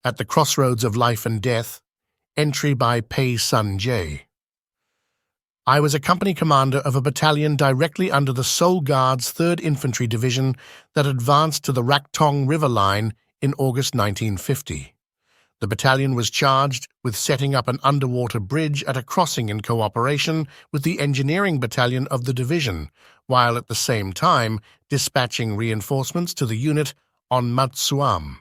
At the Crossroads of Life and Death, entry by Pei Sun Jae. I was a company commander of a battalion directly under the Seoul Guard's 3rd Infantry Division that advanced to the Raktong River line in August 1950. The battalion was charged with setting up an underwater bridge at a crossing in cooperation with the engineering battalion of the division, while at the same time dispatching reinforcements to the unit on Matsuam.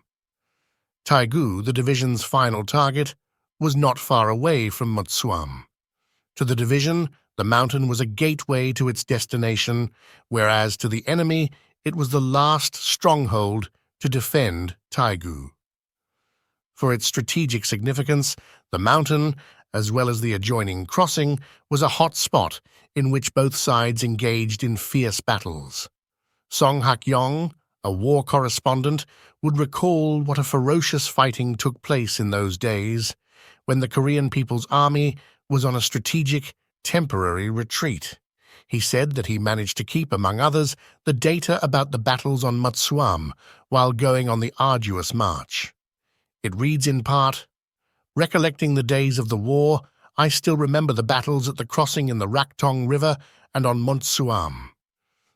Taegu, the division's final target, was not far away from Matsuam. To the division, the mountain was a gateway to its destination, whereas to the enemy it was the last stronghold to defend Taegu. For its strategic significance, the mountain, as well as the adjoining crossing, was a hot spot in which both sides engaged in fierce battles. Song Hak-yong, a war correspondent, would recall what a ferocious fighting took place in those days, when the Korean People's Army was on a strategic, temporary retreat. He said that he managed to keep, among others, the data about the battles on Matsuam while going on the arduous march. It reads in part, "Recollecting the days of the war, I still remember the battles at the crossing in the Raktong River and on Matsuam.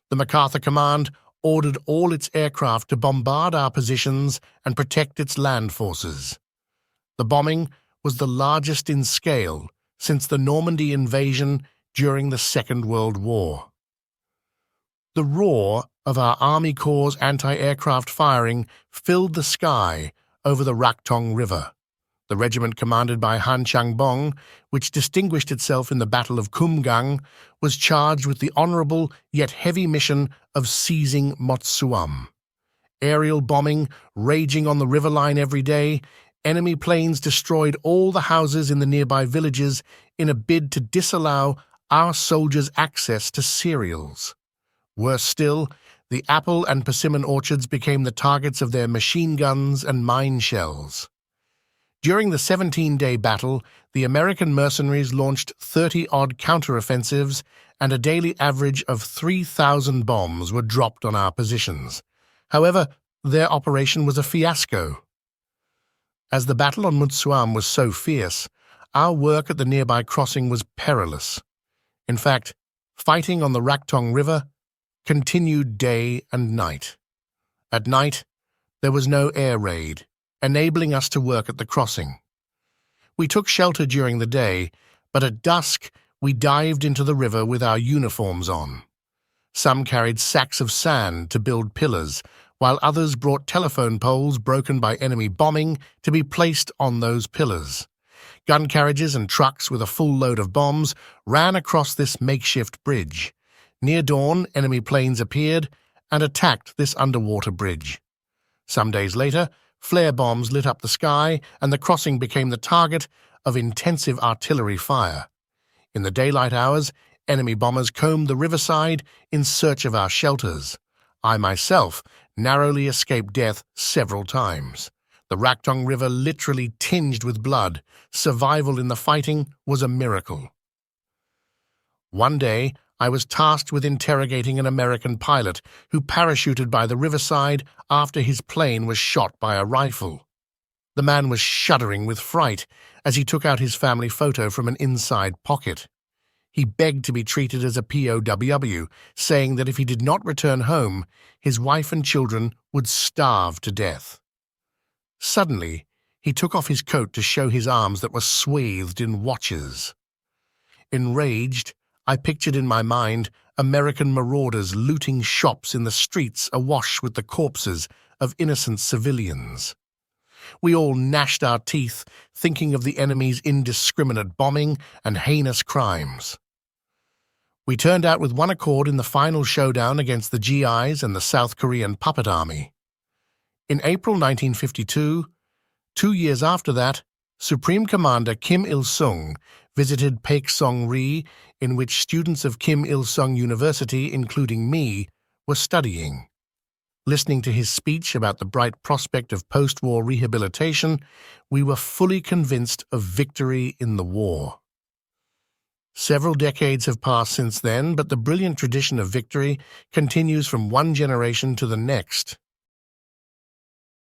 The MacArthur Command ordered all its aircraft to bombard our positions and protect its land forces. The bombing was the largest in scale since the Normandy invasion during the Second World War. The roar of our Army Corps' anti-aircraft firing filled the sky over the Raktong River. The regiment commanded by Han Changbong, which distinguished itself in the Battle of Kumgang, was charged with the honorable yet heavy mission of seizing Matsuam. Aerial bombing raging on the river line every day, enemy planes destroyed all the houses in the nearby villages in a bid to disallow our soldiers access to cereals. Worse still, the apple and persimmon orchards became the targets of their machine guns and mine shells. During the 17-day battle, the American mercenaries launched 30-odd counteroffensives, and a daily average of 3,000 bombs were dropped on our positions. However, their operation was a fiasco. As the battle on Matsuam was so fierce, our work at the nearby crossing was perilous. In fact, fighting on the Raktong River continued day and night. At night, there was no air raid, enabling us to work at the crossing. We took shelter during the day, but at dusk we dived into the river with our uniforms on. Some carried sacks of sand to build pillars, while others brought telephone poles broken by enemy bombing to be placed on those pillars. Gun carriages and trucks with a full load of bombs ran across this makeshift bridge. Near dawn, enemy planes appeared and attacked this underwater bridge. Some days later, flare bombs lit up the sky, and the crossing became the target of intensive artillery fire. In the daylight hours, enemy bombers combed the riverside in search of our shelters. I myself narrowly escaped death several times. The Raktong River literally tinged with blood. Survival in the fighting was a miracle. One day, I was tasked with interrogating an American pilot who parachuted by the riverside after his plane was shot by a rifle. The man was shuddering with fright as he took out his family photo from an inside pocket. He begged to be treated as a POW, saying that if he did not return home, his wife and children would starve to death. Suddenly, he took off his coat to show his arms that were swathed in watches. Enraged, I pictured in my mind American marauders looting shops in the streets awash with the corpses of innocent civilians. We all gnashed our teeth, thinking of the enemy's indiscriminate bombing and heinous crimes. We turned out with one accord in the final showdown against the GIs and the South Korean puppet army. In April 1952, 2 years after that, Supreme Commander Kim Il-sung visited Paektu, in which students of Kim Il-sung University, including me, were studying. Listening to his speech about the bright prospect of post-war rehabilitation, we were fully convinced of victory in the war. Several decades have passed since then, but the brilliant tradition of victory continues from one generation to the next.